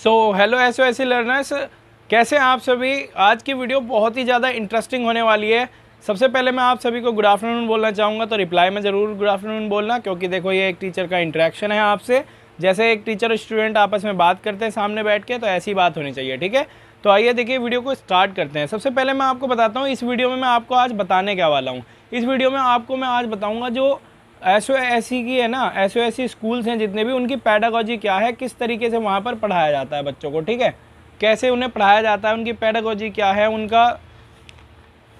Hello एसओएसी learners, कैसे हैं आप सभी। आज की वीडियो बहुत ही ज़्यादा इंटरेस्टिंग होने वाली है। सबसे पहले मैं आप सभी को गुड आफ्टरनून बोलना चाहूँगा, तो रिप्लाई में ज़रूर गुड आफ्टरनून बोलना, क्योंकि देखो ये एक टीचर का इंटरेक्शन है आपसे। जैसे एक टीचर स्टूडेंट आपस में बात करते हैं सामने बैठ के, तो ऐसी बात होनी चाहिए, ठीक है। तो आइए देखिए वीडियो को स्टार्ट करते हैं। सबसे पहले मैं आपको बताता हूँ इस वीडियो में मैं आपको आज बताने क्या वाला हूँ। इस वीडियो में आपको मैं आज बताऊँगा जो एसओएसी की है ना, एसओएसी स्कूल्स हैं जितने भी, उनकी पैडागोजी क्या है, किस तरीके से वहाँ पर पढ़ाया जाता है बच्चों को, ठीक है। कैसे उन्हें पढ़ाया जाता है, उनकी पैडागोजी क्या है, उनका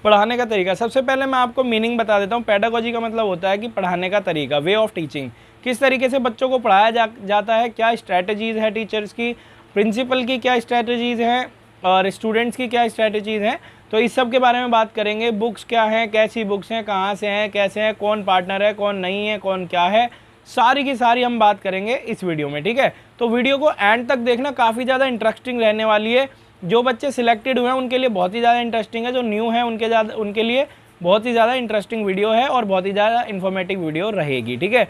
पढ़ाने का तरीका। सबसे पहले मैं आपको मीनिंग बता देता हूँ। पैडागोजी का मतलब होता है कि पढ़ाने का तरीका, वे ऑफ टीचिंग। किस तरीके से बच्चों को पढ़ाया जाता है, क्या स्ट्रैटेजीज़ है टीचर्स की, प्रिंसिपल की क्या स्ट्रैटेजीज़ हैं और स्टूडेंट्स की क्या स्ट्रैटेजीज़ हैं। तो इस सब के बारे में बात करेंगे। बुक्स क्या हैं, कैसी बुक्स हैं, कहाँ से हैं, कैसे हैं, कौन पार्टनर है, कौन नहीं है, कौन क्या है, सारी की सारी हम बात करेंगे इस वीडियो में, ठीक है। तो वीडियो को एंड तक देखना, काफ़ी ज़्यादा इंटरेस्टिंग रहने वाली है। जो बच्चे सिलेक्टेड हुए हैं उनके लिए बहुत ही ज़्यादा इंटरेस्टिंग है, जो न्यू है उनके लिए बहुत ही ज़्यादा इंटरेस्टिंग वीडियो है और बहुत ही ज़्यादा इन्फॉर्मेटिव वीडियो रहेगी, ठीक है।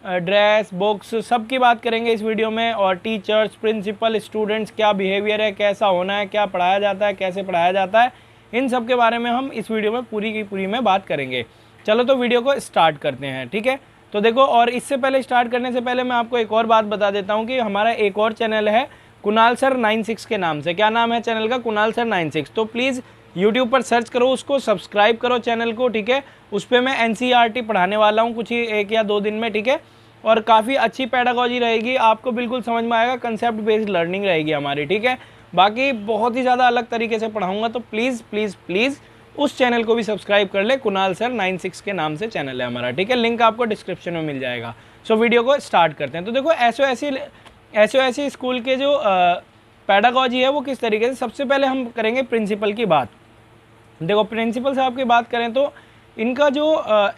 ड्रेस बुक्स सब की बात करेंगे इस वीडियो में, और टीचर्स, प्रिंसिपल, स्टूडेंट्स, क्या बिहेवियर है, कैसा होना है, क्या पढ़ाया जाता है, कैसे पढ़ाया जाता है, इन सब के बारे में हम इस वीडियो में पूरी की पूरी में बात करेंगे। चलो तो वीडियो को स्टार्ट करते हैं, ठीक है। तो देखो, और इससे पहले स्टार्ट करने से पहले मैं आपको एक और बात बता देता हूँ कि हमारा एक और चैनल है कुणाल सर 96 के नाम से। क्या नाम है चैनल का? कुणाल सर 96। तो प्लीज़ यूट्यूब पर सर्च करो, उसको सब्सक्राइब करो चैनल को, ठीक है। उस पर मैं एनसीईआरटी पढ़ाने वाला हूँ कुछ ही 1 या 2 दिन में, ठीक है। और काफ़ी अच्छी पैडागोजी रहेगी, आपको बिल्कुल समझ में आएगा, कंसेप्ट बेस्ड लर्निंग रहेगी हमारी, ठीक है। बाकी बहुत ही ज़्यादा अलग तरीके से पढ़ाऊँगा, तो प्लीज़ प्लीज़ प्लीज़ उस चैनल को भी सब्सक्राइब कर ले। कुणाल सर 96 के नाम से चैनल है हमारा, ठीक है। लिंक आपको डिस्क्रिप्शन में मिल जाएगा। सो वीडियो को स्टार्ट करते हैं। तो देखो एसओएसी स्कूल के जो पैडागोजी है वो किस तरीके से। सबसे पहले हम करेंगे प्रिंसिपल की बात। देखो, प्रिंसिपल साहब की बात करें तो इनका जो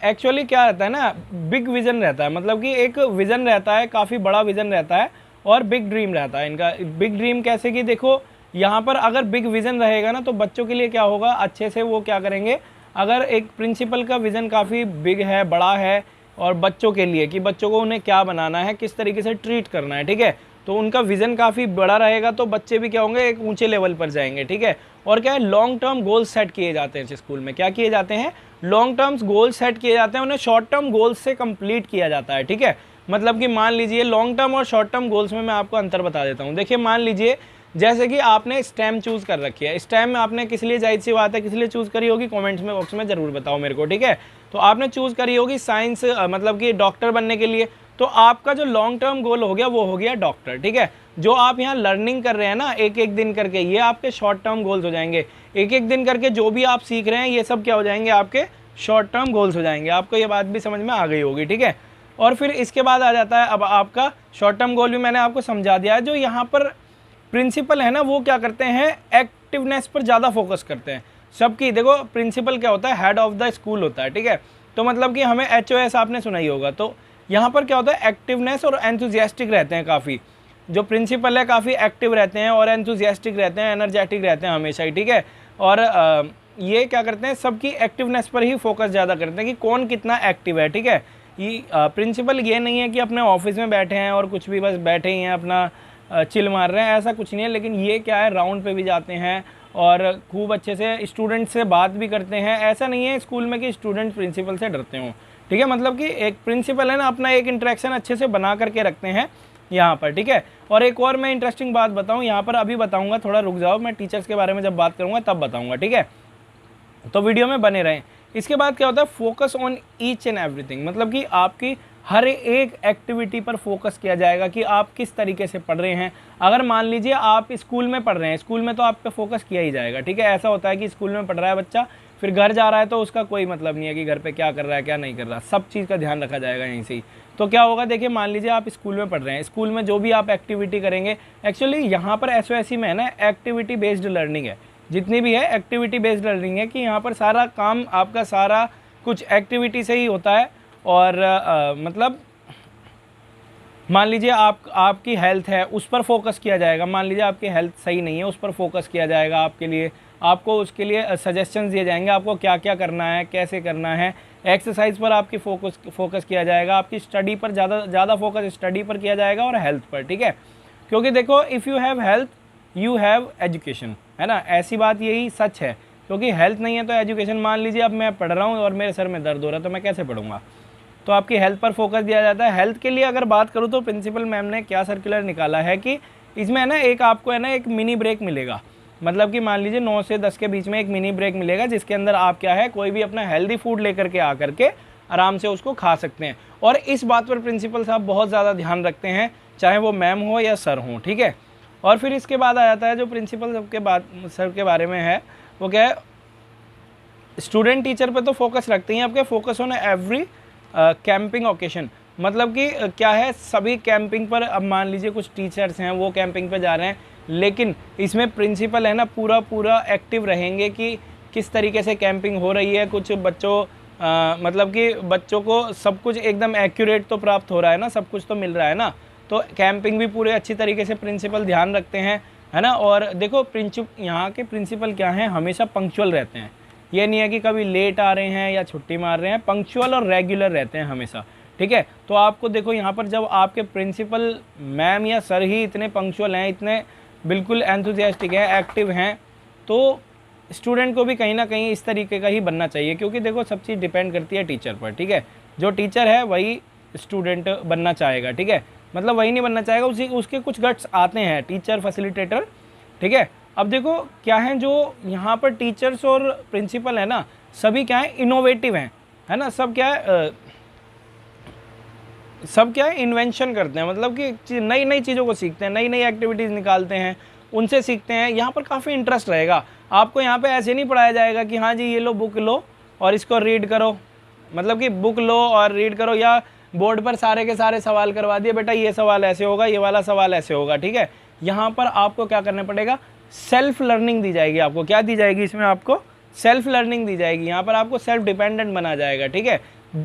एक्चुअली क्या रहता है ना, बिग विज़न रहता है। मतलब कि एक विज़न रहता है, काफ़ी बड़ा विज़न रहता है और बिग ड्रीम रहता है इनका। बिग ड्रीम कैसे कि देखो, यहाँ पर अगर बिग विज़न रहेगा ना तो बच्चों के लिए क्या होगा, अच्छे से वो क्या करेंगे। अगर एक प्रिंसिपल का विज़न काफ़ी बिग है, बड़ा है, और बच्चों के लिए कि बच्चों को उन्हें क्या बनाना है, किस तरीके से ट्रीट करना है, ठीक है। तो उनका विज़न काफ़ी बड़ा रहेगा तो बच्चे भी क्या होंगे, एक ऊंचे लेवल पर जाएंगे, ठीक है। और क्या है, लॉन्ग टर्म गोल्स सेट किए जाते हैं स्कूल में। क्या किए जाते हैं? लॉन्ग टर्म्स गोल्स सेट किए जाते हैं, उन्हें शॉर्ट टर्म गोल्स से कंप्लीट किया जाता है, ठीक है। मतलब कि मान लीजिए लॉन्ग टर्म और शॉर्ट टर्म गोल्स में मैं आपको अंतर बता देता हूँ। देखिए, मान लीजिए जैसे कि आपने स्टेम चूज़ कर रखी है। स्टेम में आपने किस लिए, जाहिर सी बात है, किस लिए चूज़ करी होगी, कमेंट्स में बॉक्स में ज़रूर बताओ मेरे को, ठीक है। तो आपने चूज़ करी होगी साइंस, मतलब कि डॉक्टर बनने के लिए। तो आपका जो लॉन्ग टर्म गोल हो गया वो हो गया डॉक्टर, ठीक है। जो आप यहाँ लर्निंग कर रहे हैं ना एक एक दिन करके, ये आपके शॉर्ट टर्म गोल्स हो जाएंगे। एक एक दिन करके जो भी आप सीख रहे हैं ये सब क्या हो जाएंगे, आपके शॉर्ट टर्म गोल्स हो जाएंगे। आपको ये बात भी समझ में आ गई होगी, ठीक है। और फिर इसके बाद आ जाता है अब आपका शॉर्ट टर्म गोल भी मैंने आपको समझा दिया है। जो यहाँ पर प्रिंसिपल है ना, वो क्या करते हैं, एक्टिवनेस पर ज़्यादा फोकस करते हैं सबकी। देखो, प्रिंसिपल क्या होता है, हेड ऑफ द स्कूल होता है, ठीक है। तो मतलब कि हमें एचओएस आपने सुना ही होगा। तो यहाँ पर क्या होता है, एक्टिवनेस और एंथुजियास्टिक रहते हैं काफ़ी। जो प्रिंसिपल है काफ़ी एक्टिव रहते हैं और एंथुजियास्टिक रहते हैं, एनर्जेटिक रहते हैं हमेशा ही, ठीक है। और ये क्या करते हैं, सबकी एक्टिवनेस पर ही फोकस ज़्यादा करते हैं कि कौन कितना एक्टिव है, ठीक है। ये प्रिंसिपल ये नहीं है कि अपने ऑफिस में बैठे हैं और कुछ भी बस बैठे ही हैं अपना चिल मार रहे हैं, ऐसा कुछ नहीं है। लेकिन ये क्या है, राउंड पे भी जाते हैं और खूब अच्छे से स्टूडेंट से बात भी करते हैं। ऐसा नहीं है स्कूल में कि स्टूडेंट प्रिंसिपल से डरते हों, ठीक है। मतलब कि एक प्रिंसिपल है ना, अपना एक इंटरेक्शन अच्छे से बना करके रखते हैं यहाँ पर, ठीक है। और एक और मैं इंटरेस्टिंग बात बताऊँ यहाँ पर, अभी बताऊँगा, थोड़ा रुक जाओ, मैं टीचर्स के बारे में जब बात करूँगा तब बताऊँगा, ठीक है। तो वीडियो में बने रहें। इसके बाद क्या होता है, focus on each and everything. मतलब कि आपकी हर एक एक्टिविटी पर फोकस किया जाएगा कि आप किस तरीके से पढ़ रहे हैं। अगर मान लीजिए आप स्कूल में पढ़ रहे हैं, स्कूल में तो आप पे फोकस किया ही जाएगा, ठीक है। ऐसा होता है कि स्कूल में पढ़ रहा है बच्चा, फिर घर जा रहा है तो उसका कोई मतलब नहीं है कि घर पे क्या कर रहा है क्या नहीं कर रहा, सब चीज़ का ध्यान रखा जाएगा यहीं से ही। तो क्या होगा, देखिए, मान लीजिए आप स्कूल में पढ़ रहे हैं, स्कूल में जो भी आप एक्टिविटी करेंगे, एक्चुअली यहाँ पर एसओएसी में है ना, एक्टिविटी बेस्ड लर्निंग है। जितनी भी है एक्टिविटी बेस्ड लर्निंग है कि यहाँ पर सारा काम आपका सारा कुछ एक्टिविटी से ही होता है। और मतलब मान लीजिए आपकी हेल्थ है, उस पर फोकस किया जाएगा। मान लीजिए आपकी हेल्थ सही नहीं है, उस पर फोकस किया जाएगा आपके लिए। आपको उसके लिए सजेशंस दिए जाएंगे, आपको क्या क्या करना है, कैसे करना है। एक्सरसाइज पर आपकी फोकस किया जाएगा। आपकी स्टडी पर ज़्यादा फोकस स्टडी पर किया जाएगा और हेल्थ पर, ठीक है। क्योंकि देखो if you have health you have education, है ना, ऐसी बात यही सच है। क्योंकि हेल्थ नहीं है तो एजुकेशन, मान लीजिए अब मैं पढ़ रहा हूँ और मेरे सर में दर्द हो रहा है तो मैं कैसे पढ़ूंगा, तो आपकी हेल्थ पर फोकस दिया जाता है। हेल्थ के लिए अगर बात करूँ तो प्रिंसिपल मैम ने क्या सर्कुलर निकाला है कि इसमें है ना एक आपको है ना एक मिनी ब्रेक मिलेगा, मतलब कि मान लीजिए 9 से 10 के बीच में एक मिनी ब्रेक मिलेगा, जिसके अंदर आप क्या है कोई भी अपना हेल्दी फूड लेकर के आकर के आराम से उसको खा सकते हैं। और इस बात पर प्रिंसिपल साहब बहुत ज़्यादा ध्यान रखते हैं, चाहे वो मैम हो या सर हो, ठीक है। और फिर इसके बाद आ जाता है जो प्रिंसिपल सर के बारे में है, वो क्या है, स्टूडेंट टीचर पे तो फोकस रखते हैं, आपके focus on every camping occasion, मतलब कि क्या है सभी कैंपिंग पर, अब मान लीजिए कुछ टीचर्स हैं वो कैंपिंग पे जा रहे हैं, लेकिन इसमें प्रिंसिपल है ना पूरा एक्टिव रहेंगे कि किस तरीके से कैंपिंग हो रही है। कुछ बच्चों मतलब कि बच्चों को सब कुछ एकदम एक्यूरेट तो प्राप्त हो रहा है ना, सब कुछ तो मिल रहा है ना, तो कैंपिंग भी पूरे अच्छी तरीके से प्रिंसिपल ध्यान रखते हैं, है ना। और देखो यहाँ के प्रिंसिपल क्या हैं, हमेशा पंक्चुअल रहते हैं, ये नहीं है कि कभी लेट आ रहे हैं या छुट्टी मार रहे हैं, पंक्चुअल और रेगुलर रहते हैं हमेशा, ठीक है। तो आपको देखो यहाँ पर जब आपके प्रिंसिपल मैम या सर ही इतने पंक्चुअल हैं, इतने बिल्कुल एंथुसियास्टिक हैं, एक्टिव हैं, तो स्टूडेंट को भी कहीं ना कहीं इस तरीके का ही बनना चाहिए। क्योंकि देखो सब चीज़ डिपेंड करती है टीचर पर, ठीक है। जो टीचर है वही स्टूडेंट बनना चाहेगा, ठीक है, मतलब वही नहीं बनना चाहेगा, उसके कुछ गट्स आते हैं, टीचर फैसिलिटेटर, ठीक है। अब देखो क्या है, जो यहाँ पर टीचर्स और प्रिंसिपल है ना, सभी क्या है इनोवेटिव हैं, है ना, सब क्या है इन्वेंशन करते हैं, मतलब कि नई नई चीज़ों को सीखते हैं, नई नई एक्टिविटीज़ निकालते हैं, उनसे सीखते हैं। यहाँ पर काफ़ी इंटरेस्ट रहेगा आपको, यहाँ पे ऐसे नहीं पढ़ाया जाएगा कि हाँ जी ये लो बुक लो और इसको रीड करो, मतलब कि बुक लो और रीड करो, या बोर्ड पर सारे के सारे सवाल करवा दिए, बेटा ये सवाल ऐसे होगा, ये वाला सवाल ऐसे होगा, ठीक है। यहाँ पर आपको क्या करना पड़ेगा, सेल्फ लर्निंग दी जाएगी आपको, क्या दी जाएगी इसमें आपको, सेल्फ लर्निंग दी जाएगी। यहाँ पर आपको सेल्फ डिपेंडेंट बना जाएगा, ठीक है,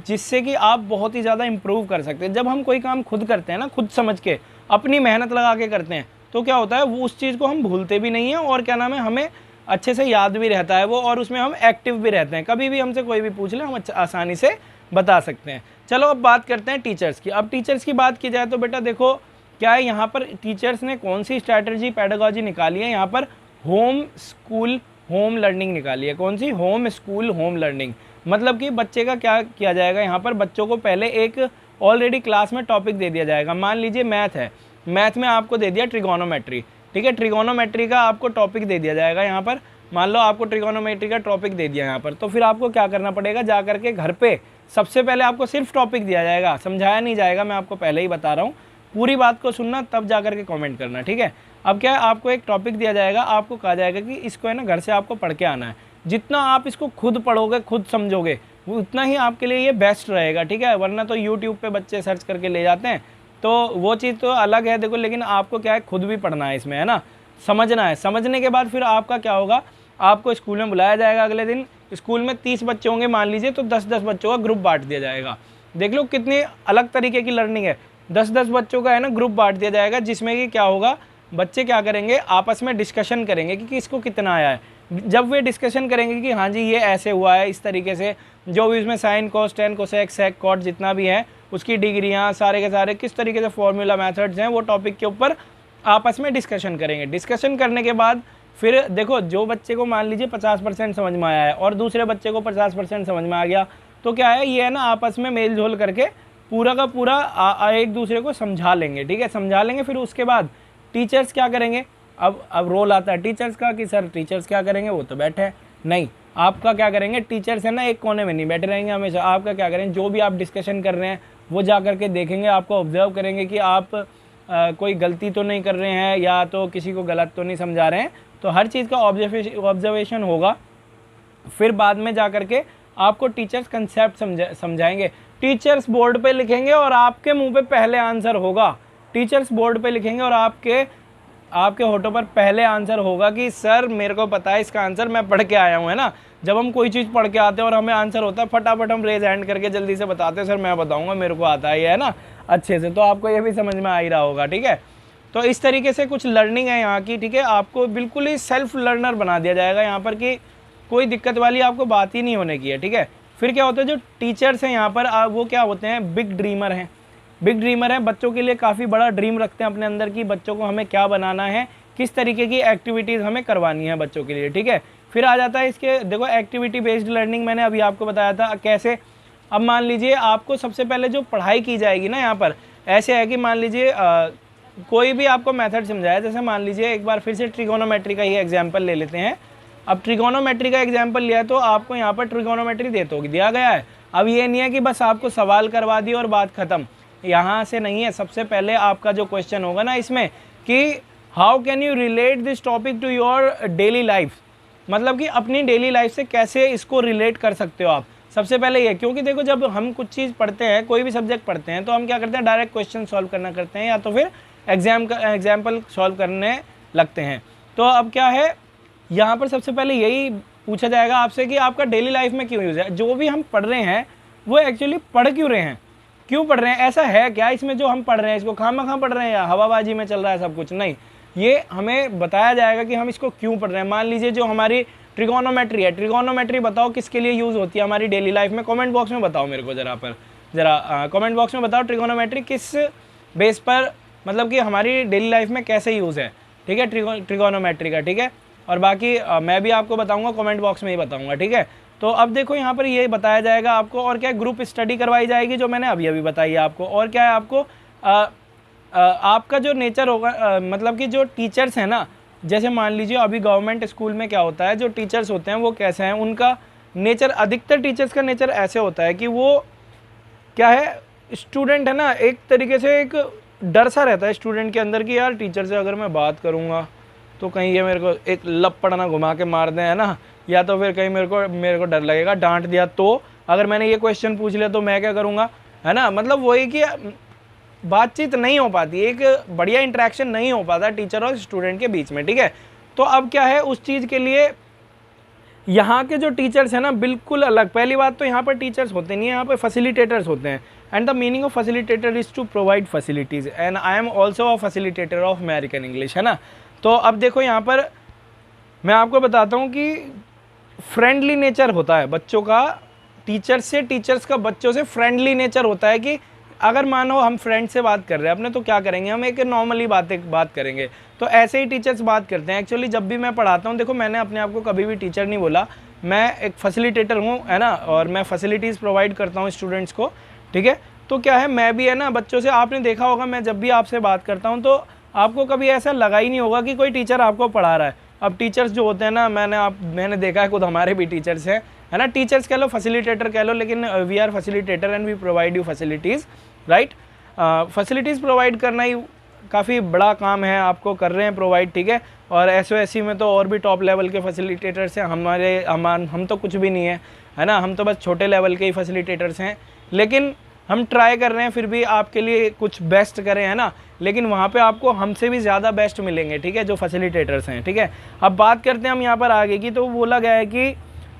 जिससे कि आप बहुत ही ज़्यादा इंप्रूव कर सकते हैं। जब हम कोई काम खुद करते हैं ना, खुद समझ के अपनी मेहनत लगा के करते हैं, तो क्या होता है वो उस चीज़ को हम भूलते भी नहीं हैं, और क्या नाम है हमें अच्छे से याद भी रहता है वो, और उसमें हम एक्टिव भी रहते हैं। कभी भी हमसे कोई भी पूछ ले हम आसानी से बता सकते हैं। चलो अब बात करते हैं टीचर्स की। अब टीचर्स की बात की जाए तो बेटा देखो क्या है, यहाँ पर टीचर्स ने कौन सी स्ट्रैटेजी पेडागोजी निकाली है, यहाँ पर होम स्कूल होम लर्निंग निकाली है। कौन सी, होम स्कूल होम लर्निंग, मतलब कि बच्चे का क्या किया जाएगा, यहाँ पर बच्चों को पहले एक ऑलरेडी क्लास में टॉपिक दे दिया जाएगा। मान लीजिए मैथ है, मैथ में आपको दे दिया ट्रिगोनोमेट्री, ठीक है, ट्रिगोनोमेट्री का आपको टॉपिक दे दिया जाएगा। यहाँ पर मान लो आपको ट्रिगोनोमेट्री का टॉपिक दे दिया यहाँ पर, तो फिर आपको क्या करना पड़ेगा, जा करके घर पे सबसे पहले आपको सिर्फ टॉपिक दिया जाएगा, समझाया नहीं जाएगा, मैं आपको पहले ही बता रहा हूँ, पूरी बात को सुनना तब जा करके कमेंट करना, ठीक है। अब क्या है, आपको एक टॉपिक दिया जाएगा, आपको कहा जाएगा कि इसको है ना घर से आपको पढ़ के आना है। जितना आप इसको खुद पढ़ोगे, खुद समझोगे, वो उतना ही आपके लिए ये बेस्ट रहेगा, ठीक है। वरना तो यूट्यूब पे बच्चे सर्च करके ले जाते हैं, तो वो चीज़ तो अलग है देखो, लेकिन आपको क्या है खुद भी पढ़ना है इसमें, है ना, समझना है। समझने के बाद फिर आपका क्या होगा, आपको स्कूल में बुलाया जाएगा अगले दिन, स्कूल में 30 बच्चे होंगे मान लीजिए, तो 10-10 बच्चों का ग्रुप बांट दिया जाएगा। देख लो कितनी अलग तरीके की लर्निंग है, 10-10 बच्चों का है ना ग्रुप बांट दिया जाएगा, जिसमें कि क्या होगा, बच्चे क्या करेंगे, आपस में डिस्कशन करेंगे कि किसको कितना आया है। जब वे डिस्कशन करेंगे कि हाँ जी ये ऐसे हुआ है, इस तरीके से जो भी इसमें sine cos tan cosec sec cot जितना भी है उसकी डिग्रियाँ सारे के सारे किस तरीके से फॉर्मूला मेथड्स हैं, वो टॉपिक के ऊपर आपस में डिस्कशन करेंगे। डिस्कशन करने के बाद फिर देखो जो बच्चे को मान लीजिए 50% समझ में आया है और दूसरे बच्चे को 50% समझ में आ गया, तो क्या है ये है ना आपस में मेल जोल करके पूरा का पूरा एक दूसरे को समझा लेंगे, ठीक है, समझा लेंगे। फिर उसके बाद टीचर्स क्या करेंगे, अब रोल आता है टीचर्स का कि सर टीचर्स क्या करेंगे, वो तो बैठे हैं, नहीं, आपका क्या करेंगे, टीचर्स है ना एक कोने में नहीं बैठे रहेंगे हमेशा। आपका क्या करेंगे, जो भी आप डिस्कशन कर रहे हैं वो जा करके देखेंगे, आपको ऑब्जर्व करेंगे कि आप कोई गलती तो नहीं कर रहे हैं या तो किसी को गलत तो नहीं समझा रहे हैं, तो हर चीज़ का ऑब्जर्वेशन होगा। फिर बाद में जा करके आपको टीचर्स कंसेप्ट समझाएंगे। टीचर्स बोर्ड पे लिखेंगे और आपके मुंह पे पहले आंसर होगा। टीचर्स बोर्ड पे लिखेंगे और आपके होठों पर पहले आंसर होगा कि सर मेरे को पता है इसका आंसर, मैं पढ़ के आया हूँ, है ना। जब हम कोई चीज़ पढ़ के आते हैं और हमें आंसर होता है, फटाफट हम रेज हैंड करके जल्दी से बताते हैं सर मैं बताऊँगा, मेरे को आता है ना अच्छे से। तो आपको ये भी समझ में आ ही रहा होगा, ठीक है। तो इस तरीके से कुछ लर्निंग है यहाँ की, ठीक है। आपको बिल्कुल ही सेल्फ लर्नर बना दिया जाएगा यहाँ पर कि कोई दिक्कत वाली आपको बात ही नहीं होने की है, ठीक है। फिर क्या होता है, जो टीचर्स हैं यहाँ पर वो क्या होते हैं, बिग ड्रीमर हैं, बिग ड्रीमर हैं, बच्चों के लिए काफ़ी बड़ा ड्रीम रखते हैं अपने अंदर कि बच्चों को हमें क्या बनाना है, किस तरीके की एक्टिविटीज़ हमें करवानी है बच्चों के लिए, ठीक है। फिर आ जाता है इसके, देखो एक्टिविटी बेस्ड लर्निंग मैंने अभी आपको बताया था कैसे। अब मान लीजिए आपको सबसे पहले जो पढ़ाई की जाएगी ना, यहाँ पर ऐसे है कि मान लीजिए कोई भी आपको मेथड समझाया, जैसे मान लीजिए एक बार फिर से ट्रिगोनोमेट्री का ही एग्जाम्पल ले लेते हैं। अब ट्रिगोनोमेट्री का एग्जाम्पल लिया है तो आपको यहाँ पर ट्रिगोनोमेट्री दिया गया है। अब ये नहीं है कि बस आपको सवाल करवा दिया और बात ख़त्म, यहाँ से नहीं है। सबसे पहले आपका जो क्वेश्चन होगा ना इसमें कि how can you relate this topic to your daily life, मतलब कि अपनी डेली लाइफ से कैसे इसको रिलेट कर सकते हो आप। सबसे पहले ये, क्योंकि देखो जब हम कुछ चीज़ पढ़ते हैं, कोई भी सब्जेक्ट पढ़ते हैं, तो हम क्या करते हैं, डायरेक्ट क्वेश्चन सॉल्व करना करते हैं या तो फिर एग्जाम्पल सॉल्व करने लगते हैं। तो अब क्या है, यहाँ पर सबसे पहले यही पूछा जाएगा आपसे कि आपका डेली लाइफ में क्यों यूज़ है, जो भी हम पढ़ रहे हैं वो एक्चुअली पढ़ क्यों रहे हैं, क्यों पढ़ रहे हैं, ऐसा है क्या इसमें जो हम पढ़ रहे हैं, इसको खामखा पढ़ रहे हैं या हवाबाजी में चल रहा है सब कुछ, नहीं, ये हमें बताया जाएगा कि हम इसको क्यों पढ़ रहे हैं। मान लीजिए जो हमारी ट्रिगोनोमेट्री है, ट्रिगोनोमेट्री बताओ किसके लिए यूज़ होती है हमारी डेली लाइफ में, कमेंट बॉक्स में बताओ मेरे को ज़रा कमेंट बॉक्स में बताओ ट्रिगोनोमेट्री किस बेस पर, मतलब कि हमारी डेली लाइफ में कैसे यूज़ है, ठीक है, ट्रिगोनोमेट्री का, ठीक है। और बाकी मैं भी आपको बताऊंगा, कमेंट बॉक्स में ही बताऊंगा, ठीक है। तो अब देखो यहाँ पर ये बताया जाएगा आपको, और क्या ग्रुप स्टडी करवाई जाएगी जो मैंने अभी बताई है आपको, और क्या है आपको आपका जो नेचर होगा, मतलब कि जो टीचर्स हैं ना, जैसे मान लीजिए अभी गवर्नमेंट स्कूल में क्या होता है, जो टीचर्स होते हैं वो कैसे हैं, उनका नेचर, अधिकतर टीचर्स का नेचर ऐसे होता है कि वो क्या है, स्टूडेंट है ना, एक तरीके से एक डर सा रहता है स्टूडेंट के अंदर कि यार टीचर से अगर मैं बात करूँगा तो कहीं ये मेरे को एक लपड़ ना घुमा के मार दें, है ना, या तो फिर कहीं मेरे को डर लगेगा, डांट दिया तो अगर मैंने ये क्वेश्चन पूछ लिया तो मैं क्या करूँगा, है ना। मतलब वही कि बातचीत नहीं हो पाती, एक बढ़िया इंटरेक्शन नहीं हो पाता टीचर और स्टूडेंट के बीच में, ठीक है। तो अब क्या है, उस चीज़ के लिए यहाँ के जो टीचर्स हैं ना बिल्कुल अलग। पहली बात तो यहाँ पर टीचर्स होते नहीं है, यहाँ पर फैसिलिटेटर्स होते हैं, and the meaning of facilitator is to provide facilities, and I am also a facilitator of American English, है ना। तो अब देखो यहाँ पर मैं आपको बताता हूँ कि फ्रेंडली नेचर होता है बच्चों का, टीचर्स का बच्चों से फ्रेंडली नेचर होता है कि अगर मानो हम फ्रेंड से बात कर रहे हैं अपने, तो क्या करेंगे, हम एक नॉर्मली बात करेंगे। तो ऐसे ही टीचर्स बात करते हैं। एक्चुअली जब भी मैं पढ़ाता हूँ, देखो मैंने अपने आप को कभी भी टीचर नहीं बोला, मैं एक फैसिलिटेटर हूँ, है ना, और मैं फैसिलिटीज़ प्रोवाइड करता हूँ स्टूडेंट्स को, ठीक है। तो क्या है, मैं भी है ना बच्चों से, आपने देखा होगा मैं जब भी आपसे बात करता हूँ तो आपको कभी ऐसा लगा ही नहीं होगा कि कोई टीचर आपको पढ़ा रहा है। अब टीचर्स जो होते हैं ना, मैंने देखा है, खुद हमारे भी टीचर्स हैं, है ना, टीचर्स कह लो, फैसिलिटेटर कह लो, लेकिन we are facilitator and we provide you facilities, right. Facilities provide करना ही काफ़ी बड़ा काम है, आपको कर रहे हैं प्रोवाइड, ठीक है। और एसओएससी में तो और भी टॉप लेवल के फैसिलिटेटर्स हैं, हम तो कुछ भी नहीं है ना, हम तो बस छोटे लेवल के ही फैसिलिटेटर्स हैं, लेकिन हम ट्राई कर रहे हैं फिर भी आपके लिए कुछ बेस्ट करें, है ना। लेकिन वहाँ पे आपको हमसे भी ज़्यादा बेस्ट मिलेंगे, ठीक है, जो फैसिलिटेटर्स हैं, ठीक है। अब बात करते हैं हम यहाँ पर आगे की, तो बोला गया है कि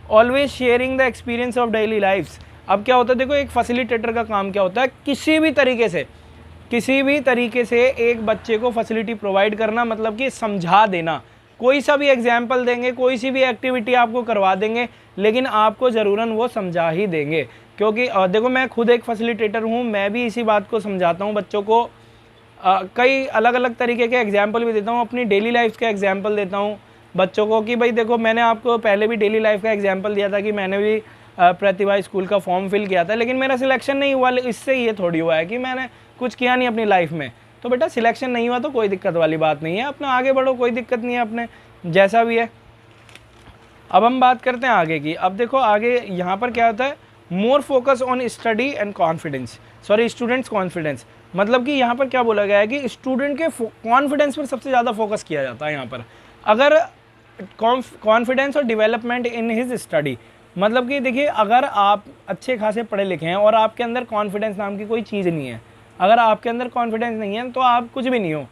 always sharing the experience of daily lifes. अब क्या होता है, देखो एक फैसिलिटेटर का काम क्या होता है, किसी भी तरीके से एक बच्चे को फैसिलिटी प्रोवाइड करना, मतलब कि समझा देना। कोई सा भी एग्जाम्पल देंगे, कोई सी भी एक्टिविटी आपको करवा देंगे, लेकिन आपको ज़रूरन वो समझा ही देंगे। क्योंकि देखो मैं खुद एक फैसिलिटेटर हूँ, मैं भी इसी बात को समझाता हूँ बच्चों को, कई अलग अलग तरीके के एग्जाम्पल भी देता हूँ, अपनी डेली लाइफ का एग्जाम्पल देता हूँ बच्चों को कि भाई देखो, मैंने आपको पहले भी डेली लाइफ का एग्जाम्पल दिया था कि मैंने भी प्रतिभा स्कूल का फॉर्म फिल किया था, लेकिन मेरा सिलेक्शन नहीं हुआ। इससे ये थोड़ी हुआ है कि मैंने कुछ किया नहीं अपनी लाइफ में। तो बेटा सिलेक्शन नहीं हुआ तो कोई दिक्कत वाली बात नहीं है, अपना आगे बढ़ो, कोई दिक्कत नहीं है, अपने जैसा भी है। अब हम बात करते हैं आगे की। अब देखो आगे यहाँ पर क्या होता है, more focus on study and confidence, students confidence. मतलब कि यहाँ पर क्या बोला गया है कि स्टूडेंट के कॉन्फिडेंस पर सबसे ज़्यादा फोकस किया जाता है यहाँ पर। अगर कॉन्फिडेंस और डेवलपमेंट इन हिज स्टडी, मतलब कि देखिए अगर आप अच्छे खासे पढ़े लिखे हैं और आपके अंदर कॉन्फिडेंस नाम की कोई चीज़ नहीं है, अगर आपके अंदर कॉन्फिडेंस नहीं है तो आप कुछ भी नहीं हो।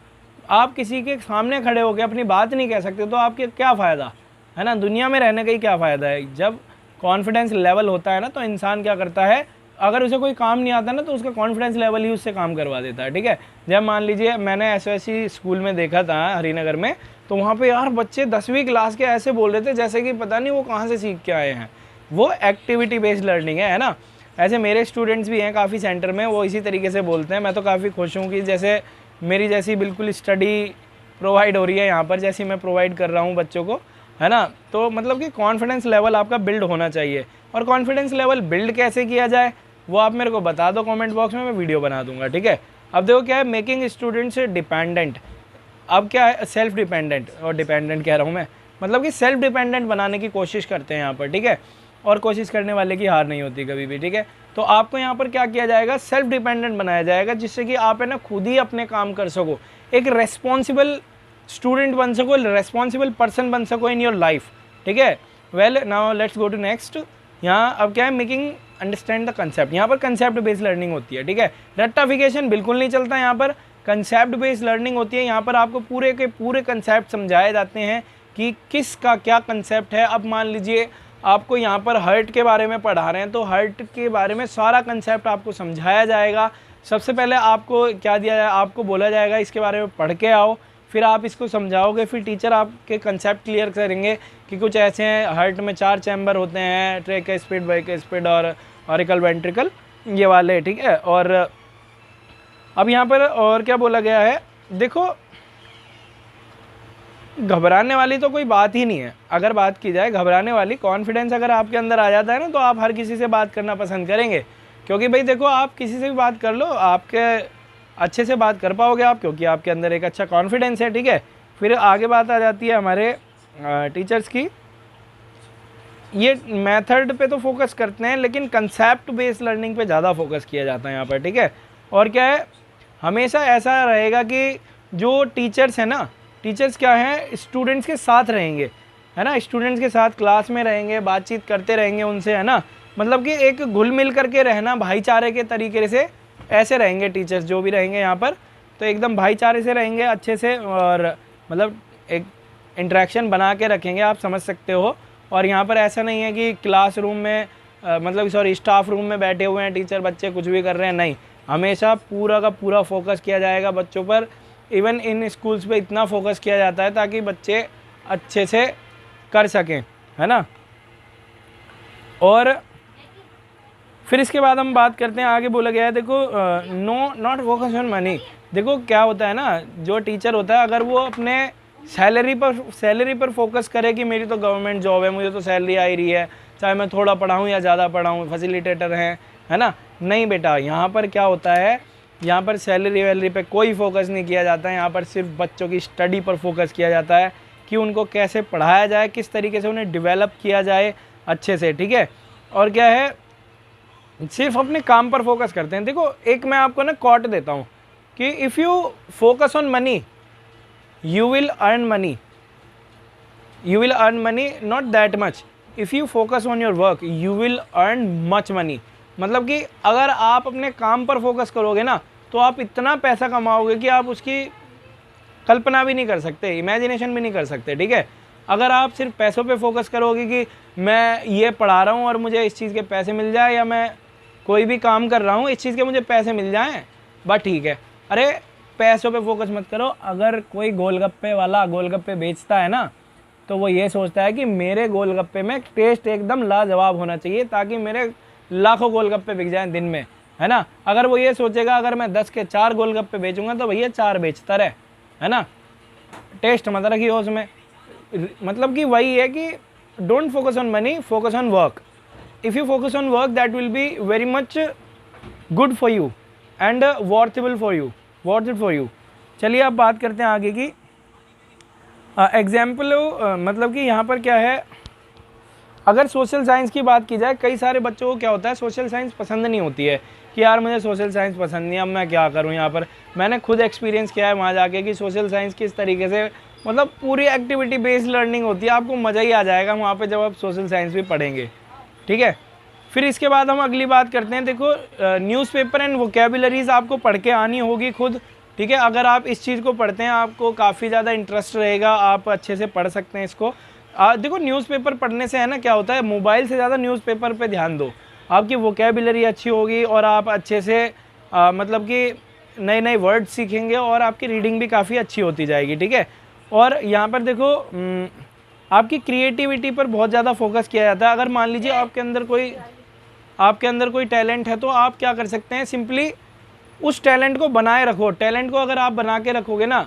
आप किसी के सामने खड़े होकर अपनी बात नहीं कह सकते तो आपके क्या फ़ायदा, है ना, दुनिया में रहने का ही क्या फ़ायदा है। जब कॉन्फिडेंस लेवल होता है ना, तो इंसान क्या करता है, अगर उसे कोई काम नहीं आता ना तो उसका कॉन्फिडेंस लेवल ही उससे काम करवा देता है, ठीक है। जब मान लीजिए मैंने एसओएससी स्कूल में देखा था हरिनगर में, तो वहाँ पे यार बच्चे 10वीं क्लास के ऐसे बोल रहे थे जैसे कि पता नहीं वो कहाँ से सीख के आए हैं। वो एक्टिविटी बेस्ड लर्निंग है ना। ऐसे मेरे स्टूडेंट्स भी हैं काफ़ी सेंटर में, वो इसी तरीके से बोलते हैं। मैं तो काफ़ी खुश हूँ कि जैसे मेरी जैसी बिल्कुल स्टडी प्रोवाइड हो रही है यहाँ पर, जैसी मैं प्रोवाइड कर रहा हूँ बच्चों को, है ना। तो मतलब कि कॉन्फिडेंस लेवल आपका बिल्ड होना चाहिए। और कॉन्फिडेंस लेवल बिल्ड कैसे किया जाए वो आप मेरे को बता दो कमेंट बॉक्स में, मैं वीडियो बना दूंगा, ठीक है। अब देखो क्या है, मेकिंग स्टूडेंट्स डिपेंडेंट। अब क्या है, सेल्फ डिपेंडेंट, और डिपेंडेंट कह रहा हूँ मैं, मतलब कि सेल्फ डिपेंडेंट बनाने की कोशिश करते हैं यहाँ पर, ठीक है। और कोशिश करने वाले की हार नहीं होती कभी भी, ठीक है। तो आपको यहाँ पर क्या किया जाएगा, सेल्फ डिपेंडेंट बनाया जाएगा, जिससे कि आप है ना खुद ही अपने काम कर सको, एक रेस्पॉन्सिबल स्टूडेंट बन सको, रेस्पॉन्सिबल पर्सन बन सको इन योर लाइफ, ठीक है। Well now let's go to next. यहाँ अब क्या है, मेकिंग अंडरस्टैंड द कंसेप्ट। यहाँ पर कंसेप्ट बेस्ड लर्निंग होती है, ठीक है। रट्टाफिकेशन बिल्कुल नहीं चलता यहाँ पर, कंसेप्ट बेस्ड लर्निंग होती है। यहाँ पर आपको पूरे के पूरे कंसेप्ट समझाए जाते हैं कि किस का क्या कंसेप्ट है। अब मान लीजिए आपको यहाँ पर हर्ट के बारे में पढ़ा रहे हैं, तो हर्ट के बारे में सारा कंसेप्ट आपको समझाया जाएगा। सबसे पहले आपको क्या दिया जाए, आपको बोला जाएगा इसके बारे में पढ़ के आओ, फिर आप इसको समझाओगे, फिर टीचर आपके कंसेप्ट क्लियर करेंगे कि कुछ ऐसे हैं, हार्ट में 4 चैम्बर होते हैं, ट्रेकियोस्पिड, बाइकियोस्पिड और ऑरिकल वेंट्रिकल, ये वाले, ठीक है। और अब यहाँ पर और क्या बोला गया है, देखो घबराने वाली तो कोई बात ही नहीं है। अगर बात की जाए घबराने वाली, कॉन्फिडेंस अगर आपके अंदर आ जाता है ना, तो आप हर किसी से बात करना पसंद करेंगे, क्योंकि भाई देखो आप किसी से भी बात कर लो, आपके अच्छे से बात कर पाओगे आप, क्योंकि आपके अंदर एक अच्छा कॉन्फिडेंस है, ठीक है। फिर आगे बात आ जाती है हमारे टीचर्स की। ये मेथड पे तो फोकस करते हैं, लेकिन कंसेप्ट बेस्ड लर्निंग पे ज़्यादा फोकस किया जाता है यहाँ पर, ठीक है। और क्या है, हमेशा ऐसा रहेगा कि जो टीचर्स हैं ना, टीचर्स क्या हैं, स्टूडेंट्स के साथ रहेंगे, है ना। स्टूडेंट्स के साथ क्लास में रहेंगे, बातचीत करते रहेंगे उनसे, है ना। मतलब कि एक घुल मिल करके रहना, भाईचारे के तरीके से ऐसे रहेंगे टीचर्स जो भी रहेंगे यहाँ पर, तो एकदम भाईचारे से रहेंगे अच्छे से, और मतलब एक इंटरेक्शन बना के रखेंगे, आप समझ सकते हो। और यहाँ पर ऐसा नहीं है कि क्लासरूम में मतलब सॉरी स्टाफ रूम में बैठे हुए हैं टीचर, बच्चे कुछ भी कर रहे हैं, नहीं। हमेशा पूरा का पूरा फोकस किया जाएगा बच्चों पर। इवन इन स्कूल्स पे इतना फोकस किया जाता है ताकि बच्चे अच्छे से कर सकें, है ना। और फिर इसके बाद हम बात करते हैं, आगे बोला गया है, देखो no not focus on money. देखो क्या होता है ना, जो टीचर होता है अगर वो अपने सैलरी पर फोकस करे कि मेरी तो गवर्नमेंट जॉब है, मुझे तो सैलरी आ ही रही है, चाहे मैं थोड़ा पढ़ाऊँ या ज़्यादा पढ़ाऊँ, फैसिलिटेटर हैं, है ना। नहीं बेटा, यहाँ पर क्या होता है, यहाँ पर सैलरी वैलरी पे कोई फोकस नहीं किया जाता है। यहाँ पर सिर्फ बच्चों की स्टडी पर फोकस किया जाता है कि उनको कैसे पढ़ाया जाए, किस तरीके से उन्हें डेवलप किया जाए अच्छे से, ठीक है। और क्या है, सिर्फ अपने काम पर फोकस करते हैं। देखो एक मैं आपको ना कोट देता हूँ कि if you focus on money you will earn money, you will earn money not that much. If you focus on your work you will earn much money. मतलब कि अगर आप अपने काम पर फोकस करोगे ना, तो आप इतना पैसा कमाओगे कि आप उसकी कल्पना भी नहीं कर सकते, इमेजिनेशन भी नहीं कर सकते, ठीक है। अगर आप सिर्फ पैसों पे फोकस करोगे कि मैं ये पढ़ा रहा हूँ और मुझे इस चीज़ के पैसे मिल जाए, या मैं कोई भी काम कर रहा हूँ इस चीज़ के मुझे पैसे मिल जाएं, बस ठीक है। अरे पैसों पे फोकस मत करो। अगर कोई गोलगप्पे वाला गोलगप्पे बेचता है ना, तो वो ये सोचता है कि मेरे गोलगप्पे में टेस्ट एकदम लाजवाब होना चाहिए, ताकि मेरे लाखों गोलगप्पे बिक जाएं दिन में, है ना। अगर वो ये सोचेगा अगर मैं 10 के 4 गोलगप्पे बेचूंगा तो भैया 4 बेचता रहे, है ना, टेस्ट मत रखिए उसमें। मतलब कि वही है कि don't focus on money, focus on work. If you focus on work that will be very much good for you and worthable for you, worth it for you. चलिए अब बात करते हैं आगे की एग्जाम्पल। मतलब कि यहाँ पर क्या है, अगर सोशल साइंस की बात की जाए, कई सारे बच्चों को क्या होता है, सोशल साइंस पसंद नहीं होती है कि यार मुझे सोशल साइंस पसंद नहीं है, अब मैं क्या करूँ। यहाँ पर मैंने खुद एक्सपीरियंस किया है वहाँ जाके कि सोशल साइंस किस तरीके से, मतलब पूरी एक्टिविटी बेस्ड लर्निंग होती है, आपको मज़ा ही आ जाएगा वहाँ पे जब आप सोशल साइंस भी पढ़ेंगे, ठीक है। फिर इसके बाद हम अगली बात करते हैं। देखो न्यूज़पेपर एंड वोकेबुलरीज आपको पढ़ के आनी होगी खुद, ठीक है। अगर आप इस चीज़ को पढ़ते हैं आपको काफ़ी ज़्यादा इंटरेस्ट रहेगा, आप अच्छे से पढ़ सकते हैं इसको। देखो न्यूज़पेपर पढ़ने से है ना क्या होता है, मोबाइल से ज़्यादा न्यूज़पेपर पे ध्यान दो, आपकी वोकेबुलरी अच्छी होगी और आप अच्छे से मतलब कि नए नए वर्ड सीखेंगे और आपकी रीडिंग भी काफ़ी अच्छी होती जाएगी, ठीक है। और यहाँ पर देखो आपकी क्रिएटिविटी पर बहुत ज़्यादा फोकस किया जाता है। अगर मान लीजिए आपके अंदर कोई आपके अंदर कोई टैलेंट है तो आप क्या कर सकते हैं, सिंपली उस टैलेंट को बनाए रखो। टैलेंट को अगर आप बना के रखोगे ना,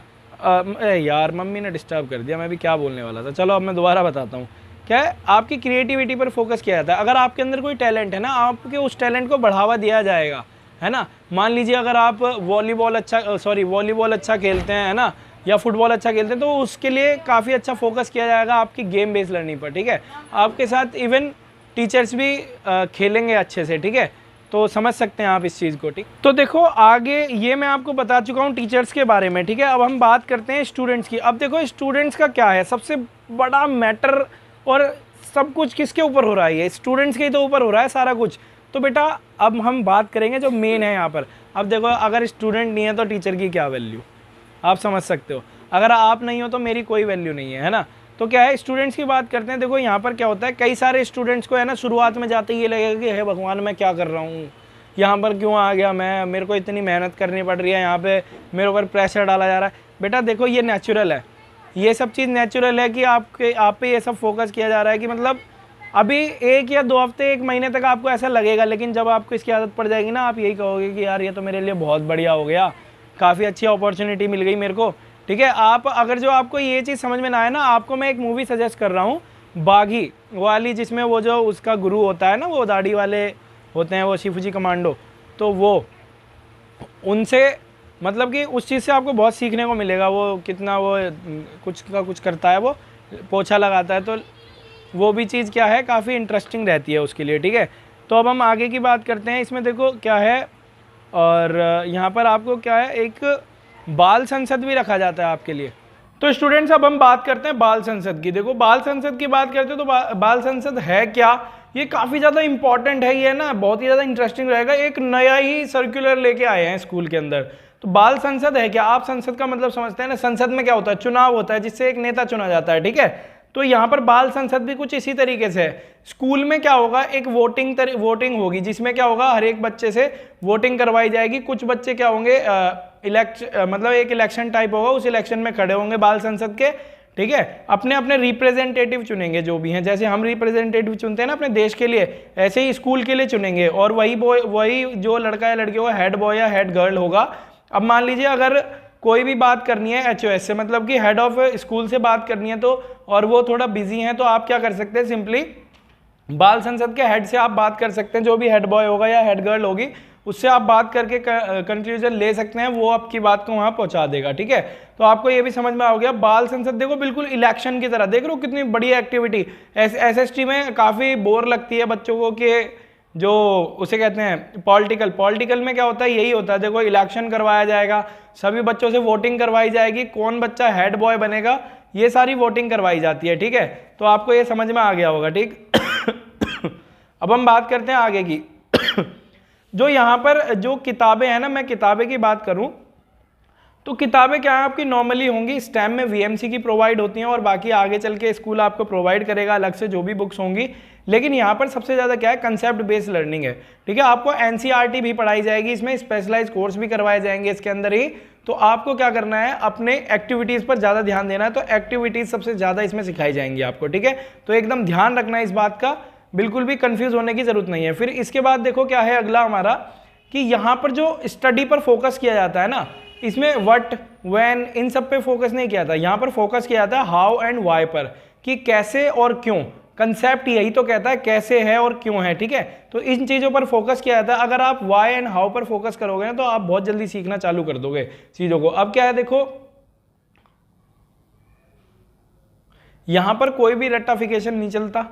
यार मम्मी ने डिस्टर्ब कर दिया, मैं भी क्या बोलने वाला था, चलो अब मैं दोबारा बताता हूँ। क्या है, आपकी क्रिएटिविटी पर फोकस किया जाता है। अगर आपके अंदर कोई टैलेंट है ना, आपके उस टैलेंट को बढ़ावा दिया जाएगा, है ना। मान लीजिए अगर आप वॉलीबॉल अच्छा खेलते हैं, है ना, या फुटबॉल अच्छा खेलते हैं, तो उसके लिए काफ़ी अच्छा फोकस किया जाएगा आपकी गेम बेस्ड लर्निंग पर, ठीक है। आपके साथ इवन टीचर्स भी खेलेंगे अच्छे से, ठीक है। तो समझ सकते हैं आप इस चीज़ को, ठीक। तो देखो आगे ये मैं आपको बता चुका हूँ टीचर्स के बारे में, ठीक है। अब हम बात करते हैं स्टूडेंट्स की। अब देखो स्टूडेंट्स का क्या है, सबसे बड़ा मैटर और सब कुछ किसके ऊपर हो रहा है, ये स्टूडेंट्स के ही तो ऊपर हो रहा है सारा कुछ। तो बेटा अब हम बात करेंगे जो मेन है यहाँ पर। अब देखो अगर स्टूडेंट नहीं है तो टीचर की क्या वैल्यू, आप समझ सकते हो। अगर आप नहीं हो तो मेरी कोई वैल्यू नहीं है ना। तो क्या है, स्टूडेंट्स की बात करते हैं। देखो यहाँ पर क्या होता है, कई सारे स्टूडेंट्स को है ना शुरुआत में जाते ही ये लगेगा कि हे भगवान मैं क्या कर रहा हूँ, यहाँ पर क्यों आ गया मैं, मेरे को इतनी मेहनत करनी पड़ रही है, यहाँ पे मेरे ऊपर प्रेशर डाला जा रहा है। बेटा देखो ये नेचुरल है, ये सब चीज़ नेचुरल है कि आप पे ये सब फोकस किया जा रहा है कि मतलब अभी 1 या 2 हफ्ते 1 महीने तक आपको ऐसा लगेगा, लेकिन जब आपको इसकी आदत पड़ जाएगी ना, आप यही कहोगे कि यार ये तो मेरे लिए बहुत बढ़िया हो गया, काफ़ी अच्छी अपॉर्चुनिटी मिल गई मेरे को, ठीक है। आप अगर जो आपको ये चीज़ समझ में ना आए ना, आपको मैं एक मूवी सजेस्ट कर रहा हूँ, बागी वाली, जिसमें वो जो उसका गुरु होता है ना, वो दाढ़ी वाले होते हैं, वो शिफूजी कमांडो, तो वो उनसे मतलब कि उस चीज़ से आपको बहुत सीखने को मिलेगा। वो कितना वो कुछ का कुछ करता है, वो पोछा लगाता है, तो वो भी चीज़ क्या है काफ़ी इंटरेस्टिंग रहती है उसके लिए, ठीक है। तो अब हम आगे की बात करते हैं। इसमें देखो क्या है, और यहाँ पर आपको क्या है, एक बाल संसद भी रखा जाता है आपके लिए। तो स्टूडेंट्स अब हम बात करते हैं बाल संसद की। देखो बाल संसद की बात करते हैं तो बाल संसद है क्या, ये काफ़ी ज़्यादा इंपॉर्टेंट है, ये ना बहुत ही ज़्यादा इंटरेस्टिंग रहेगा। एक नया ही सर्कुलर लेके आए हैं स्कूल के अंदर। तो बाल संसद है क्या, आप संसद का मतलब समझते हैं ना, संसद में क्या होता है, चुनाव होता है जिससे एक नेता चुना जाता है, ठीक है। तो यहाँ पर बाल संसद भी कुछ इसी तरीके से है। स्कूल में क्या होगा, एक वोटिंग होगी, जिसमें क्या होगा, हर एक बच्चे से वोटिंग करवाई जाएगी। कुछ बच्चे क्या होंगे, मतलब एक इलेक्शन टाइप होगा, उस इलेक्शन में खड़े होंगे बाल संसद के, ठीक है। अपने अपने रिप्रेजेंटेटिव चुनेंगे जो भी हैं, जैसे हम रिप्रेजेंटेटिव चुनते हैं ना अपने देश के लिए, ऐसे ही स्कूल के लिए चुनेंगे। और वही जो लड़का या लड़की होगा, हेड बॉय या हेड गर्ल होगा। अब मान लीजिए अगर कोई भी बात करनी है HOS से, मतलब कि हेड ऑफ स्कूल से बात करनी है, तो और वो थोड़ा बिजी हैं, तो आप क्या कर सकते हैं, सिंपली बाल संसद के हेड से आप बात कर सकते हैं, जो भी हेड बॉय होगा या हेड गर्ल होगी, उससे आप बात करके कंक्लूजन ले सकते हैं, वो आपकी बात को वहां पहुंचा देगा, ठीक है। तो आपको ये भी समझ में आ गया। बाल संसद देखो बिल्कुल इलेक्शन की तरह, देख रहे हो कितनी बढ़िया एक्टिविटी। SST में काफ़ी बोर लगती है बच्चों को कि जो उसे कहते हैं पॉलिटिकल में क्या होता है, यही होता है। देखो इलेक्शन करवाया जाएगा, सभी बच्चों से वोटिंग करवाई जाएगी, कौन बच्चा हेड बॉय बनेगा, ये सारी वोटिंग करवाई जाती है, ठीक है। तो आपको ये समझ में आ गया होगा, ठीक। अब हम बात करते हैं आगे की। जो यहाँ पर जो किताबें हैं ना, मैं किताबें की बात करूँ तो किताबें क्या है आपकी नॉर्मली होंगी, स्टेम में VMC की प्रोवाइड होती हैं, और बाकी आगे चल के स्कूल आपको प्रोवाइड करेगा अलग से जो भी बुक्स होंगी। लेकिन यहाँ पर सबसे ज़्यादा क्या है, कंसेप्ट बेस्ड लर्निंग है, ठीक है। आपको NCERT भी पढ़ाई जाएगी, इसमें स्पेशलाइज कोर्स भी करवाए जाएंगे इसके अंदर ही। तो आपको क्या करना है, अपने एक्टिविटीज़ पर ज़्यादा ध्यान देना है। तो एक्टिविटीज़ सबसे ज़्यादा इसमें सिखाई जाएंगी आपको, ठीक है। तो एकदम ध्यान रखना है इस बात का, बिल्कुल भी कंफ्यूज होने की ज़रूरत नहीं है। फिर इसके बाद देखो क्या है अगला हमारा, कि यहाँ पर जो स्टडी पर फोकस किया जाता है ना, इसमें व्हाट, व्हेन, इन सब पे फोकस नहीं किया था, यहाँ पर फोकस किया जाता है हाउ एंड व्हाई पर, कि कैसे और क्यों। कंसेप्ट यही तो कहता है कैसे है और क्यों है, ठीक है। तो इन चीज़ों पर फोकस किया जाता है। अगर आप व्हाई एंड हाउ पर फोकस करोगे ना, तो आप बहुत जल्दी सीखना चालू कर दोगे चीज़ों को। अब क्या है देखो, यहाँ पर कोई भी रट्टाफिकेशन नहीं चलता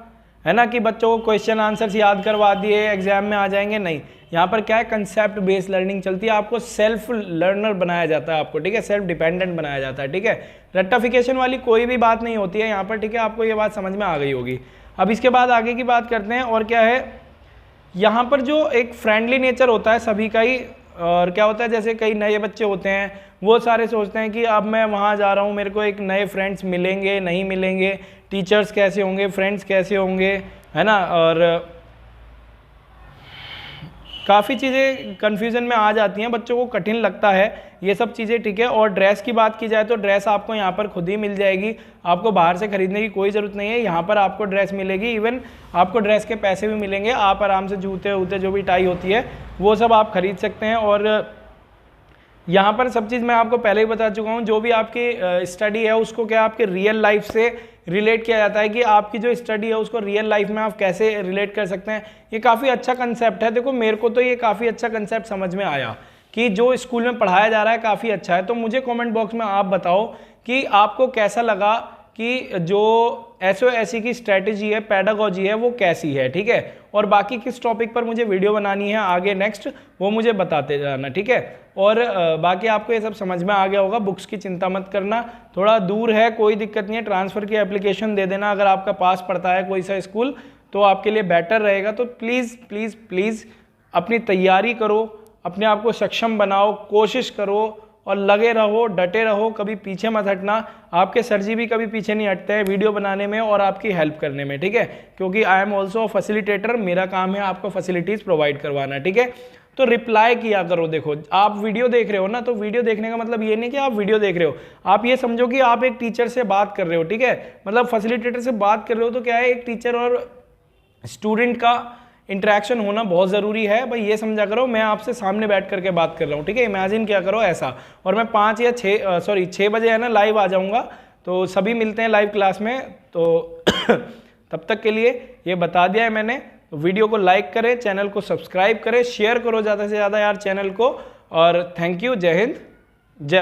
है ना, कि बच्चों को क्वेश्चन आंसर्स याद करवा दिए एग्जाम में आ जाएंगे, नहीं। यहाँ पर क्या है, कंसेप्ट बेस्ड लर्निंग चलती है। आपको सेल्फ लर्नर बनाया जाता है आपको, ठीक है, सेल्फ डिपेंडेंट बनाया जाता है, ठीक है। रट्टाफिकेशन वाली कोई भी बात नहीं होती है यहाँ पर, ठीक है। आपको ये बात समझ में आ गई होगी। अब इसके बाद आगे की बात करते हैं। और क्या है, यहाँ पर जो एक फ्रेंडली नेचर होता है सभी का ही। और क्या होता है, जैसे कई नए बच्चे होते हैं, वो सारे सोचते हैं कि अब मैं वहाँ जा रहा हूँ, मेरे को एक नए फ्रेंड्स मिलेंगे नहीं मिलेंगे, टीचर्स कैसे होंगे, फ्रेंड्स कैसे होंगे, है ना। और काफ़ी चीज़ें कन्फ्यूज़न में आ जाती हैं, बच्चों को कठिन लगता है ये सब चीज़ें, ठीक है। और ड्रेस की बात की जाए तो ड्रेस आपको यहाँ पर खुद ही मिल जाएगी, आपको बाहर से खरीदने की कोई ज़रूरत नहीं है, यहाँ पर आपको ड्रेस मिलेगी। इवन आपको ड्रेस के पैसे भी मिलेंगे, आप आराम से जूते वूते जो भी टाई होती है वो सब आप खरीद सकते हैं। और यहाँ पर सब चीज़ मैं आपको पहले ही बता चुका हूँ, जो भी आपकी स्टडी है उसको क्या आपके रियल लाइफ से रिलेट किया जाता है कि आपकी जो स्टडी है उसको रियल लाइफ में आप कैसे रिलेट कर सकते हैं। ये काफ़ी अच्छा कंसेप्ट है। देखो मेरे को तो ये काफ़ी अच्छा कंसेप्ट समझ में आया कि जो स्कूल में पढ़ाया जा रहा है काफ़ी अच्छा है। तो मुझे कमेंट बॉक्स में आप बताओ कि आपको कैसा लगा कि जो एसओएसई की स्ट्रेटेजी है, पैडागोजी है, वो कैसी है, ठीक है। और बाकी किस टॉपिक पर मुझे वीडियो बनानी है आगे नेक्स्ट, वो मुझे बताते जाना, ठीक है। और बाकी आपको ये सब समझ में आ गया होगा। बुक्स की चिंता मत करना, थोड़ा दूर है कोई दिक्कत नहीं है, ट्रांसफ़र की एप्लीकेशन दे देना अगर आपका पास पड़ता है कोई सा स्कूल, तो आपके लिए बेटर रहेगा। तो प्लीज़ प्लीज़ प्लीज़ अपनी तैयारी करो, अपने आप को सक्षम बनाओ, कोशिश करो और लगे रहो, डटे रहो, कभी पीछे मत हटना। आपके सर जी भी कभी पीछे नहीं हटते हैं वीडियो बनाने में और आपकी हेल्प करने में, ठीक है, क्योंकि आई एम ऑल्सो फैसिलिटेटर, मेरा काम है आपको फैसिलिटीज़ प्रोवाइड करवाना, ठीक है। तो रिप्लाई किया करो। देखो आप वीडियो देख रहे हो ना, तो वीडियो देखने का मतलब ये नहीं कि आप वीडियो देख रहे हो, आप ये समझो कि आप एक टीचर से बात कर रहे हो, ठीक है, मतलब फैसिलिटेटर से बात कर रहे हो। तो क्या है, एक टीचर और स्टूडेंट का इंटरेक्शन होना बहुत ज़रूरी है भाई। ये समझा करो मैं आपसे सामने बैठ करके बात कर रहा हूँ, ठीक है, इमेजिन किया करो ऐसा। और मैं 5 या 6 बजे है ना लाइव आ जाऊँगा, तो सभी मिलते हैं लाइव क्लास में। तो तब तक के लिए ये बता दिया है मैंने। वीडियो को लाइक करें, चैनल को सब्सक्राइब करें, शेयर करो ज़्यादा से ज़्यादा यार चैनल को। और थैंक यू, जय हिंद, जय